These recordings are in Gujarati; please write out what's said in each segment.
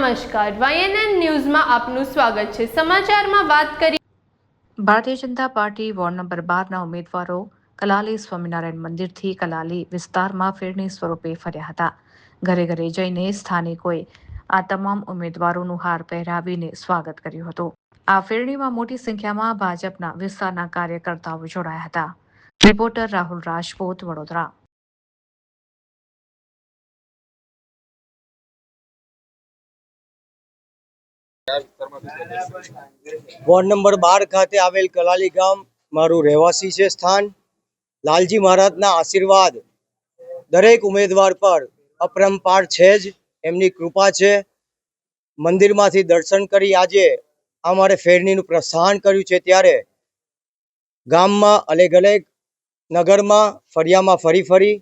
નમસ્કાર, YNN ન્યૂઝમાં આપનું સ્વાગત છે। સમાચારમાં વાત કરી Bharatiya Janata party ward number 12ના ઉમેદવારો કલાલી સ્વામિનારાયણ મંદિરથી કલાલી વિસ્તારમાં ફેરણી સ્વરૂપે ફર્યા હતા। ઘરે ઘરે જઈને સ્થાનિકોએ આ તમામ ઉમેદવારોનું હાર પહેરાવીને સ્વાગત કર્યું હતું। આ ફેરણીમાં મોટી સંખ્યામાં ભાજપના વિસ્તારના કાર્યકર્તાઓ જોડાયા હતા। Reporter Rahul Rajput, Vadodara. Ward number 12 ખાતે આવેલ કલાલી ગામ મારું રહેવાસી છે સ્થાન। લાલજી મહારાજના આશીર્વાદ દરેક ઉમેદવાર પર અપરંપાર છે જ, એમની કૃપા છે। મંદિરમાંથી દર્શન કરી આજે અમારે ફેરણીનું પ્રસ્થાન કર્યું છે, ત્યારે ગામમાં અલગ અલગ નગરમાં ફળિયામાં ફરી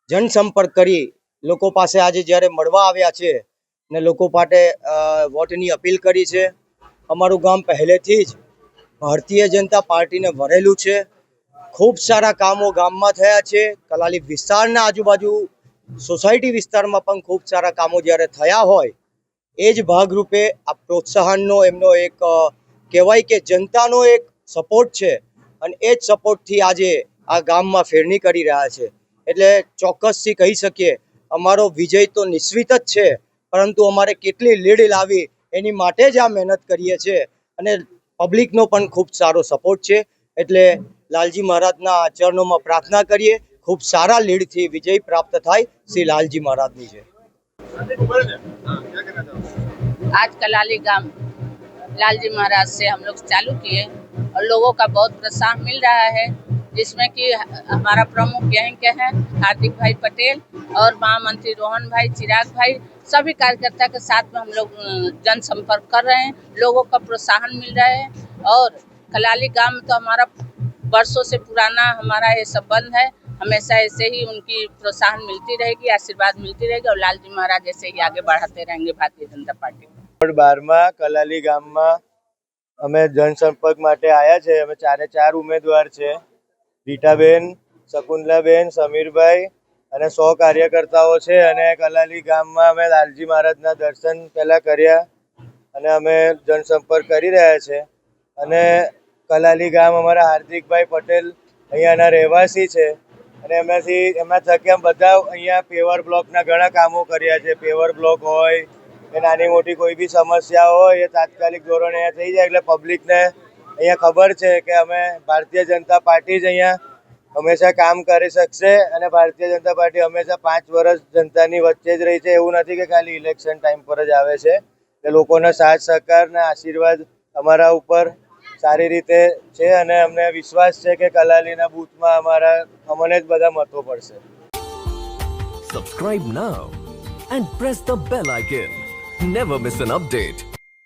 જનસંપર્ક કરી લોકો પાસે આજે જ્યારે મળવા આવ્યા છે ને લોકો માટે વોટની અપીલ કરી છે। અમારું ગામ પહેલેથી જ ભારતીય જનતા પાર્ટીને વરેલું છે। ખૂબ સારા કામો ગામમાં થયા છે। કલાલી વિસ્તારના આજુબાજુ સોસાયટી વિસ્તારમાં પણ ખૂબ સારા કામો જ્યારે થયા હોય એ જ ભાગરૂપે આ પ્રોત્સાહનનો એમનો એક કહેવાય કે જનતાનો એક સપોર્ટ છે, અને એ જ સપોર્ટથી આજે આ ગામમાં ફેરણી કરી રહ્યા છે। એટલે ચોક્કસથી કહી શકીએ અમારો વિજય તો નિશ્ચિત જ છે, પરંતુ અમારે કેટલી લીડ લાવી એની માટે જ આ મહેનત કરીએ છીએ, અને પબ્લિકનો પણ ખૂબ સારો સપોર્ટ છે। એટલે લાલજી મહારાજના ચરણોમાં પ્રાર્થના કરીએ खूब सारा लीड थी विजय प्राप्त થાય श्री लालजी महाराज ની जय। आज कलाली गांव लालजी महाराज से हम लोग चालू किए और लोगों का बहुत प्रोत्साहन मिल रहा है, जिसमें कि हमारा प्रमुख यहीं के हैं हार्दिक भाई पटेल और महामंत्री रोहन भाई, चिराग भाई, सभी कार्यकर्ता के साथ में हम लोग जनसंपर्क कर रहे हैं। लोगों का प्रोत्साहन मिल रहा है और कलाली गांव में तो हमारा वर्षों से पुराना हमारा ये संबंध है। हमेशा ऐसे ही उनकी प्रोत्साहन मिलती रहेगी, आशीर्वाद मिलती रहेगी और लालजी महाराज ऐसे ही आगे बढ़ाते रहेंगे भारतीय जनता पार्टी। 12 कलाली गाम में अमे जनसंपर्क माटे आया छे। अमे 4 उम्मीदवार छे, રીટાબેન, શકુંતલાબેન, સમીરભાઈ અને 100 કાર્યકર્તાઓ છે। અને કલાલી ગામમાં અમે લાલજી મહારાજના દર્શન પહેલા કર્યા અને અમે જનસંપર્ક કરી રહ્યા છે। અને કલાલી ગામ અમારા હાર્દિકભાઈ પટેલ અહીંયાના રહેવાસી છે, અને એમના થકી અમે બધા અહીંયા પેવર બ્લોકના ઘણા કામો કર્યા છે। પેવર બ્લોક હોય કે નાની મોટી કોઈ બી સમસ્યા હોય એ તાત્કાલિક ધોરણે અહીંયા થઈ જાય, એટલે પબ્લિકને અહીંયા ખબર છે કે અમે ભારતીય જનતા પાર્ટી જ અહીંયા હંમેશા કામ કરી શકશે, અને ભારતીય જનતા પાર્ટી હંમેશા 5 વર્ષ જનતાની વચ્ચે જ રહી છે। એવું નથી કે ખાલી ઇલેક્શન ટાઈમ પર જ આવે છે। એટલે લોકોનો સાથ સહકાર અને આશીર્વાદ અમારા ઉપર સારી રીતે છે, અને અમને વિશ્વાસ છે કે કલાલીના બૂથમાં અમને જ બધા મતો પડશે। Subscribe now and press the bell icon. Never miss an update.